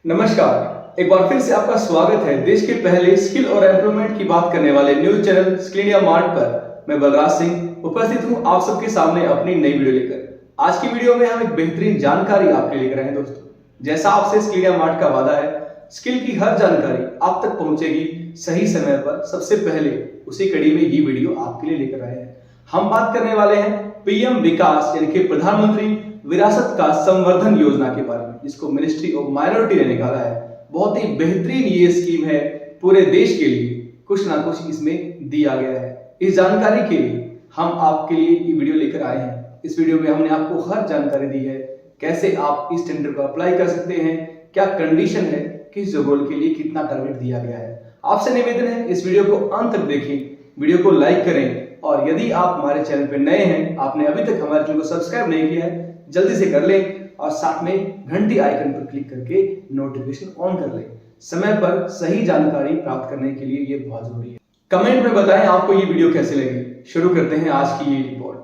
नमस्कार, एक बार फिर से आपका स्वागत है देश के पहले स्किल और एम्प्लॉयमेंट की बात करने वाले news channel skill India mart पर। मैं बलराज सिंह उपस्थित हूं आप सबके सामने अपनी नई वीडियो लेकर। आज की वीडियो में हम एक बेहतरीन जानकारी आपके लेकर आए हैं दोस्तों। जैसा आपसे स्किल इंडिया मार्ट का वादा है, स्किल की हर जानकारी आप तक पहुंचेगी सही समय पर, सबसे पहले। उसी कड़ी में ये वीडियो आपके लिए लेकर आए हैं। हम बात करने वाले हैं पीएम विकास यानी कि प्रधानमंत्री विरासत का संवर्धन योजना के बारे में, जिसको मिनिस्ट्री ऑफ माइनॉरिटी ने निकाला है। बहुत ही बेहतरीन ये स्कीम है, पूरे देश के लिए कुछ ना कुछ इसमें दिया गया है। इस जानकारी के लिए हम आपके लिए ये वीडियो लेकर आए हैं। इस वीडियो में हमने आपको हर जानकारी दी है, कैसे आप इस टेंडर को अप्लाई कर सकते हैं, क्या कंडीशन है, किस रोल के लिए कितना टारगेट दिया गया है। आपसे निवेदन है इस वीडियो को अंत तक देखें, वीडियो को लाइक करें, और यदि आप हमारे चैनल पर नए हैं, आपने अभी तक हमारे चैनल को सब्सक्राइब नहीं किया है, जल्दी से कर लें और साथ में घंटी आइकन पर क्लिक करके नोटिफिकेशन ऑन कर लें। समय पर सही जानकारी प्राप्त करने के लिए ये बहुत जरूरी है। कमेंट में बताएं आपको ये वीडियो कैसे लगी। शुरू करते हैं आज की ये रिपोर्ट।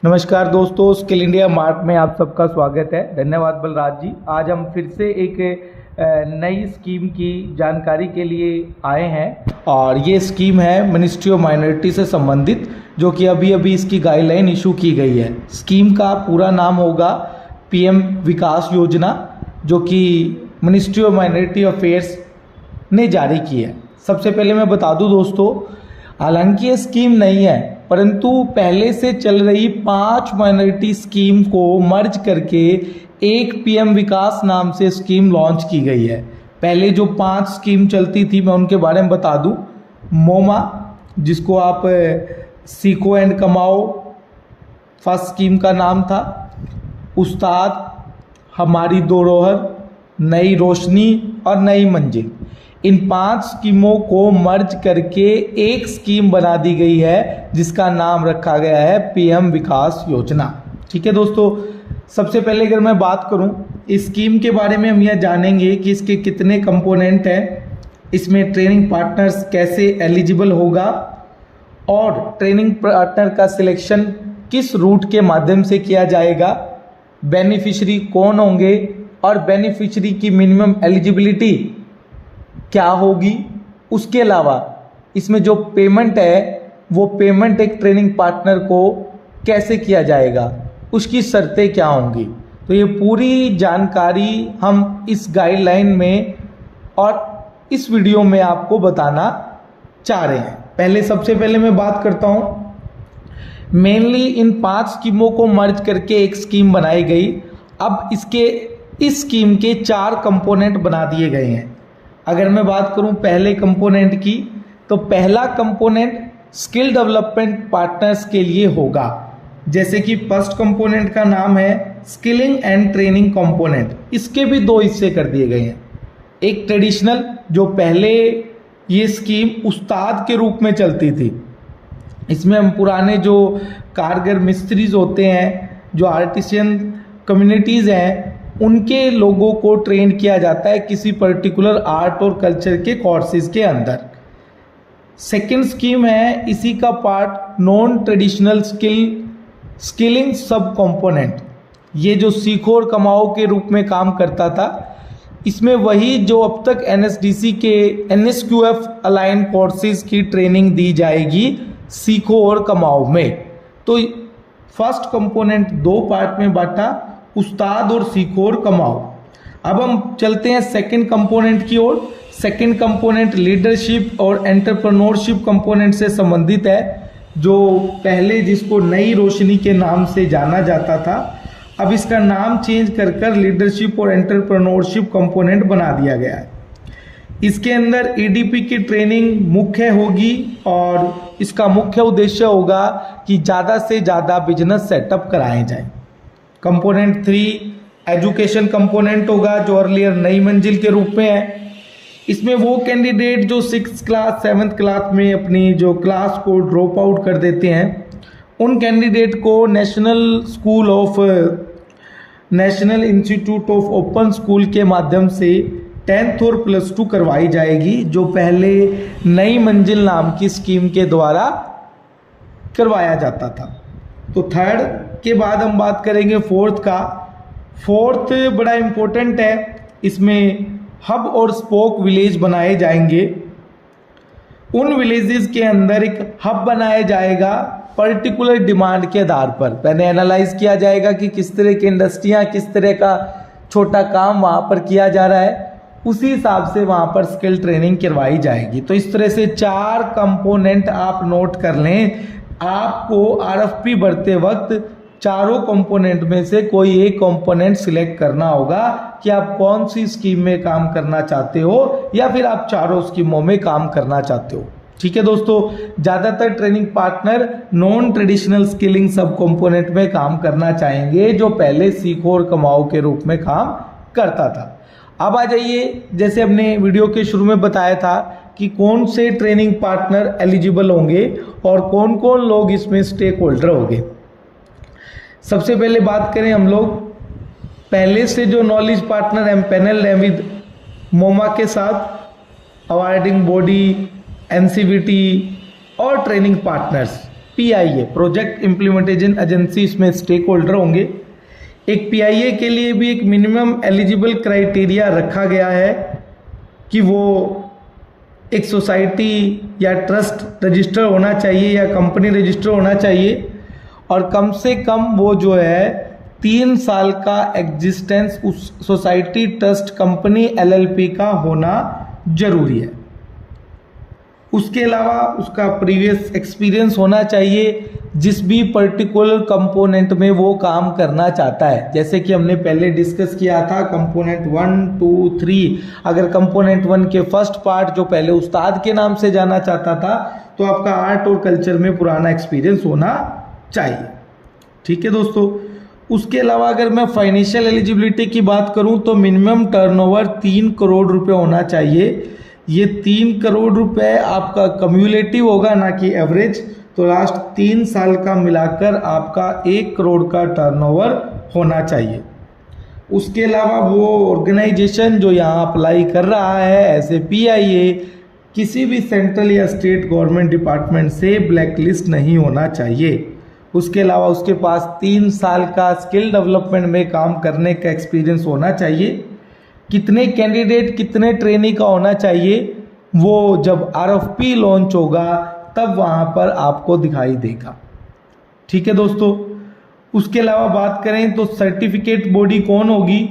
नमस्कार दोस्तों, स्किल इंडिया मार्ट में आप सबका स्वागत है। धन्यवाद बलराज जी। आज हम फिर से एक नई स्कीम की जानकारी के लिए आए हैं, और ये स्कीम है मिनिस्ट्री ऑफ माइनॉरिटी से संबंधित, जो कि अभी अभी इसकी गाइडलाइन इशू की गई है। स्कीम का पूरा नाम होगा पीएम विकास योजना, जो कि मिनिस्ट्री ऑफ माइनॉरिटी अफेयर्स ने जारी की है। सबसे पहले मैं बता दूं दोस्तों, हालांकि ये स्कीम नहीं है, परंतु पहले से चल रही 5 माइनॉरिटी स्कीम को मर्ज करके एक पीएम विकास नाम से स्कीम लॉन्च की गई है। पहले जो 5 स्कीम चलती थी, मैं उनके बारे में बता दूं। मोमा, जिसको आप सीखो एंड कमाओ फर्स्ट स्कीम का नाम था। उस्ताद, हमारी धरोहर, नई रोशनी और नई मंजिल। इन 5 स्कीमों को मर्ज करके एक स्कीम बना दी गई है, जिसका नाम रखा गया है पीएम विकास योजना। ठीक है दोस्तों, सबसे पहले अगर मैं बात करूं इस स्कीम के बारे में, हम यह जानेंगे कि इसके कितने कंपोनेंट हैं, इसमें ट्रेनिंग पार्टनर्स कैसे एलिजिबल होगा, और ट्रेनिंग पार्टनर का सिलेक्शन किस रूट के माध्यम से किया जाएगा, बेनिफिशियरी कौन होंगे, और बेनिफिशियरी की मिनिमम एलिजिबिलिटी क्या होगी। उसके अलावा इसमें जो पेमेंट है, वो पेमेंट एक ट्रेनिंग पार्टनर को कैसे किया जाएगा, उसकी शर्तें क्या होंगी। तो ये पूरी जानकारी हम इस गाइडलाइन में और इस वीडियो में आपको बताना चाह रहे हैं। पहले सबसे पहले मैं बात करता हूँ, मेनली इन 5 स्कीमों को मर्ज करके एक स्कीम बनाई गई। अब इस स्कीम के 4 कंपोनेंट बना दिए गए हैं। अगर मैं बात करूं पहले कंपोनेंट की, तो पहला कंपोनेंट स्किल डेवलपमेंट पार्टनर्स के लिए होगा। जैसे कि फर्स्ट कंपोनेंट का नाम है स्किलिंग एंड ट्रेनिंग कंपोनेंट। इसके भी 2 हिस्से कर दिए गए हैं। एक ट्रेडिशनल, जो पहले ये स्कीम उस्ताद के रूप में चलती थी। इसमें हम पुराने जो कारगर मिस्त्रीज होते हैं, जो आर्टिशियन कम्युनिटीज़ हैं, उनके लोगों को ट्रेन किया जाता है किसी पर्टिकुलर आर्ट और कल्चर के कोर्सेज के अंदर। सेकेंड स्कीम है इसी का पार्ट नॉन ट्रेडिशनल स्किलिंग सब कंपोनेंट। ये जो सीखो और कमाओ के रूप में काम करता था, इसमें वही जो अब तक एनएसडीसी के NSQF अलाइन कोर्सेज की ट्रेनिंग दी जाएगी सीखो और कमाओ में। तो फर्स्ट कंपोनेंट 2 पार्ट में बांटा, उस्ताद और सीखो और कमाओ। अब हम चलते हैं सेकंड कंपोनेंट की ओर। सेकंड कंपोनेंट लीडरशिप और एंटरप्रेन्योरशिप कंपोनेंट से संबंधित है, जो पहले जिसको नई रोशनी के नाम से जाना जाता था, अब इसका नाम चेंज कर लीडरशिप और एंटरप्रेन्योरशिप कंपोनेंट बना दिया गया है। इसके अंदर EDP की ट्रेनिंग मुख्य होगी, और इसका मुख्य उद्देश्य होगा कि ज़्यादा से ज़्यादा बिजनेस सेटअप कराए जाए। कंपोनेंट 3 एजुकेशन कंपोनेंट होगा, जो अर्लियर नई मंजिल के रूप में है। इसमें वो कैंडिडेट जो 6th क्लास 7th क्लास में अपनी जो क्लास को ड्रॉप आउट कर देते हैं, उन कैंडिडेट को national institute of open school के माध्यम से 10th और +2 करवाई जाएगी, जो पहले नई मंजिल नाम की स्कीम के द्वारा करवाया जाता था। तो थर्ड के बाद हम बात करेंगे फोर्थ का। फोर्थ बड़ा इम्पोर्टेंट है, इसमें हब और स्पोक विलेज बनाए जाएंगे। उन विलेजेस के अंदर एक हब बनाया जाएगा पर्टिकुलर डिमांड के आधार पर। पहले एनालाइज किया जाएगा कि किस तरह की इंडस्ट्रियां, किस तरह का छोटा काम वहाँ पर किया जा रहा है, उसी हिसाब से वहाँ पर स्किल ट्रेनिंग करवाई जाएगी। तो इस तरह से 4 कंपोनेंट आप नोट कर लें। आपको आरएफपी भरते वक्त चारों कंपोनेंट में से कोई एक कंपोनेंट सिलेक्ट करना होगा कि आप कौन सी स्कीम में काम करना चाहते हो या फिर आप चारों स्कीमों में काम करना चाहते हो। ठीक है दोस्तों, ज़्यादातर training partner non traditional skilling सब कंपोनेंट में काम करना चाहेंगे, जो पहले सीखो और कमाओ के रूप में काम करता था। अब आ जाइए, जैसे हमने वीडियो के शुरू में बताया था कि कौन से ट्रेनिंग पार्टनर एलिजिबल होंगे और कौन कौन लोग इसमें स्टेक होल्डर होंगे। सबसे पहले बात करें हम लोग पहले से जो नॉलेज पार्टनर एमपैनल है विद मोमा के साथ, अवार्डिंग बॉडी, एनसीवीटी और training partners PIA project implementation agency इसमें स्टेक होल्डर होंगे। एक पीआईए के लिए भी एक मिनिमम एलिजिबल क्राइटेरिया रखा गया है कि वो एक सोसाइटी या ट्रस्ट रजिस्टर होना चाहिए या कंपनी रजिस्टर होना चाहिए, और कम से कम वो जो है 3 साल का एग्जिस्टेंस उस सोसाइटी, ट्रस्ट, कंपनी, एलएलपी का होना जरूरी है। उसके अलावा उसका प्रीवियस एक्सपीरियंस होना चाहिए जिस भी पर्टिकुलर कंपोनेंट में वो काम करना चाहता है। जैसे कि हमने पहले डिस्कस किया था कंपोनेंट 1, 2, 3। अगर कंपोनेंट 1 के फर्स्ट पार्ट जो पहले उस्ताद के नाम से जाना चाहता था, तो आपका आर्ट और कल्चर में पुराना एक्सपीरियंस होना चाहिए। ठीक है दोस्तों, उसके अलावा अगर मैं फाइनेंशियल एलिजिबिलिटी की बात करूं तो मिनिमम टर्नओवर 3 करोड़ रुपए होना चाहिए। ये 3 करोड़ रुपए आपका कम्युलेटिव होगा, ना कि एवरेज। तो लास्ट 3 साल का मिलाकर आपका 1 करोड़ का टर्नओवर होना चाहिए। उसके अलावा वो ऑर्गेनाइजेशन जो यहाँ अप्लाई कर रहा है एज ए पीआईए किसी भी सेंट्रल या स्टेट गवर्नमेंट डिपार्टमेंट से ब्लैकलिस्ट नहीं होना चाहिए। उसके अलावा उसके पास 3 साल का स्किल डेवलपमेंट में काम करने का एक्सपीरियंस होना चाहिए। कितने कैंडिडेट, कितने ट्रेनी का होना चाहिए, वो जब आरएफपी लॉन्च होगा तब वहाँ पर आपको दिखाई देगा। ठीक है दोस्तों, उसके अलावा बात करें तो सर्टिफिकेट बॉडी कौन होगी।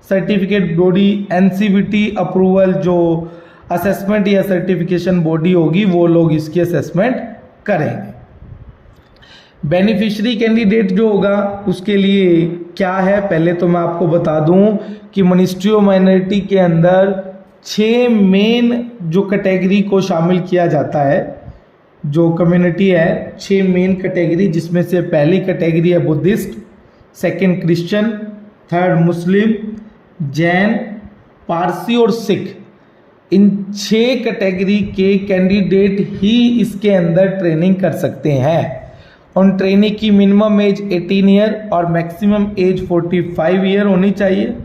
सर्टिफिकेट बॉडी एनसीवीटी अप्रूवल जो असेसमेंट या सर्टिफिकेशन बॉडी होगी, वो लोग इसकी असेसमेंट करेंगे। बेनिफिशियरी कैंडिडेट जो होगा उसके लिए क्या है, पहले तो मैं आपको बता दूं कि मिनिस्ट्री ऑफ माइनॉरिटी के अंदर 6 मेन जो कैटेगरी को शामिल किया जाता है, जो कम्युनिटी है 6 मेन कैटेगरी, जिसमें से पहली कैटेगरी है बुद्धिस्ट, सेकंड क्रिश्चियन, थर्ड मुस्लिम, जैन, पारसी और सिख। इन 6 कैटेगरी के कैंडिडेट ही इसके अंदर ट्रेनिंग कर सकते हैं। ऑन ट्रेनिंग की मिनिमम एज 18 ईयर और मैक्सिमम एज 45 ईयर होनी चाहिए।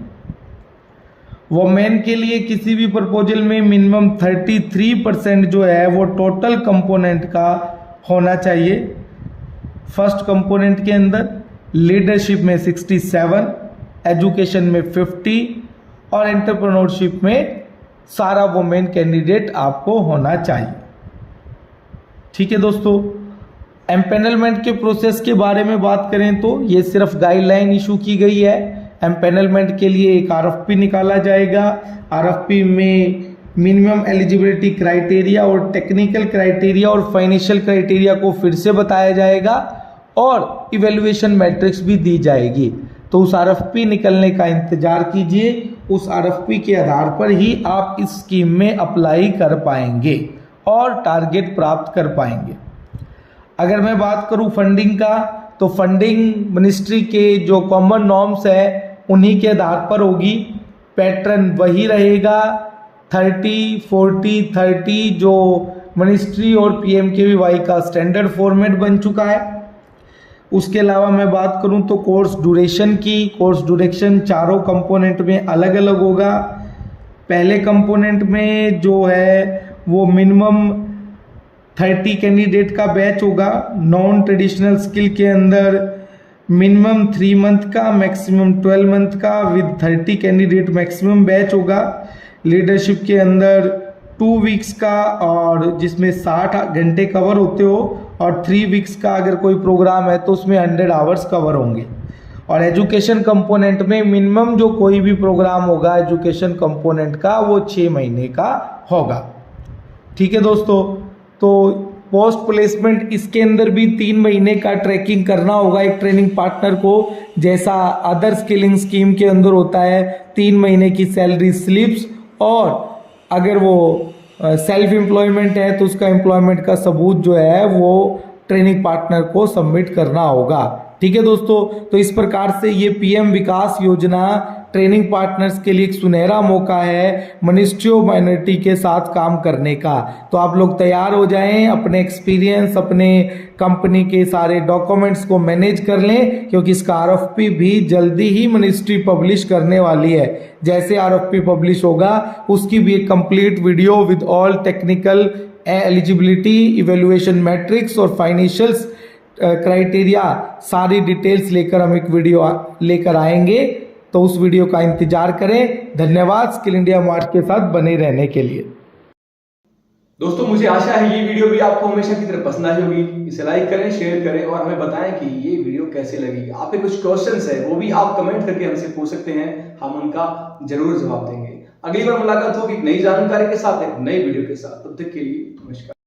वोमेन के लिए किसी भी प्रपोजल में मिनिमम 33% जो है वो टोटल कंपोनेंट का होना चाहिए। फर्स्ट कंपोनेंट के अंदर लीडरशिप में 67, एजुकेशन में 50 और एंटरप्रेन्योरशिप में सारा वोमेन कैंडिडेट आपको होना चाहिए। ठीक है दोस्तों, एम्पैनलमेंट के प्रोसेस के बारे में बात करें तो ये सिर्फ गाइडलाइन इशू की गई है। एम्पैनलमेंट के लिए एक आरएफपी निकाला जाएगा। आरएफपी में मिनिमम एलिजिबिलिटी क्राइटेरिया और टेक्निकल क्राइटेरिया और फाइनेंशियल क्राइटेरिया को फिर से बताया जाएगा और इवैल्यूएशन मैट्रिक्स भी दी जाएगी। तो उस आरएफपी निकलने का इंतजार कीजिए, उस आरएफपी के आधार पर ही आप इस स्कीम में अप्लाई कर पाएंगे और टारगेट प्राप्त कर पाएंगे। अगर मैं बात करूं फंडिंग का, तो फंडिंग मिनिस्ट्री के जो कॉमन नॉर्म्स है उन्हीं के आधार पर होगी। पैटर्न वही रहेगा 30-40-30 जो मिनिस्ट्री और पीएमकेवीवाई का स्टैंडर्ड फॉर्मेट बन चुका है। उसके अलावा मैं बात करूं तो कोर्स ड्यूरेशन की, कोर्स ड्यूरेशन चारों कंपोनेंट में अलग अलग होगा। पहले कंपोनेंट में जो है वो मिनिमम 30 कैंडिडेट का बैच होगा। नॉन ट्रेडिशनल स्किल के अंदर मिनिमम 3 मंथ का, मैक्सिमम 12 मंथ का विद 30 कैंडिडेट मैक्सिमम बैच होगा। लीडरशिप के अंदर 2 वीक्स का और जिसमें 60 घंटे कवर होते हो, और 3 वीक्स का अगर कोई प्रोग्राम है तो उसमें 100 आवर्स कवर होंगे। और एजुकेशन कंपोनेंट में मिनिमम जो कोई भी प्रोग्राम होगा एजुकेशन कंपोनेंट का वो 6 महीने का होगा। ठीक है दोस्तों, तो पोस्ट प्लेसमेंट इसके अंदर भी 3 महीने का ट्रैकिंग करना होगा एक ट्रेनिंग पार्टनर को, जैसा अदर स्किलिंग स्कीम के अंदर होता है 3 महीने की सैलरी स्लिप्स, और अगर वो सेल्फ एम्प्लॉयमेंट है तो उसका एम्प्लॉयमेंट का सबूत जो है वो ट्रेनिंग पार्टनर को सबमिट करना होगा। ठीक है दोस्तों, तो इस प्रकार से ये पीएम विकास योजना ट्रेनिंग पार्टनर्स के लिए एक सुनहरा मौका है मिनिस्ट्री ऑफ माइनॉरिटी के साथ काम करने का। तो आप लोग तैयार हो जाएं, अपने एक्सपीरियंस, अपने कंपनी के सारे डॉक्यूमेंट्स को मैनेज कर लें, क्योंकि इसका आरएफपी भी जल्दी ही मिनिस्ट्री पब्लिश करने वाली है। जैसे आरएफपी पब्लिश होगा उसकी भी एक complete video with all technical eligibility, evaluation matrix और फाइनेंशियल्स क्राइटेरिया सारी डिटेल्स लेकर हम एक वीडियो लेकर आएंगे। तो उस वीडियो का इंतजार करें। धन्यवाद स्किल इंडिया मार्ट के साथ बने रहने के लिए। दोस्तों, मुझे आशा है ये वीडियो भी आपको हमेशा की तरह पसंद आई होगी। इसे लाइक करें, शेयर करें और हमें बताएं कि ये वीडियो कैसे लगी। आपके कुछ क्वेश्चंस है वो भी आप कमेंट करके हमसे पूछ सकते हैं, हम उनका जरूर जवाब देंगे। अगली बार मुलाकात होगी एक नई जानकारी के साथ, एक नई वीडियो के साथ। तब तक के लिए नमस्कार।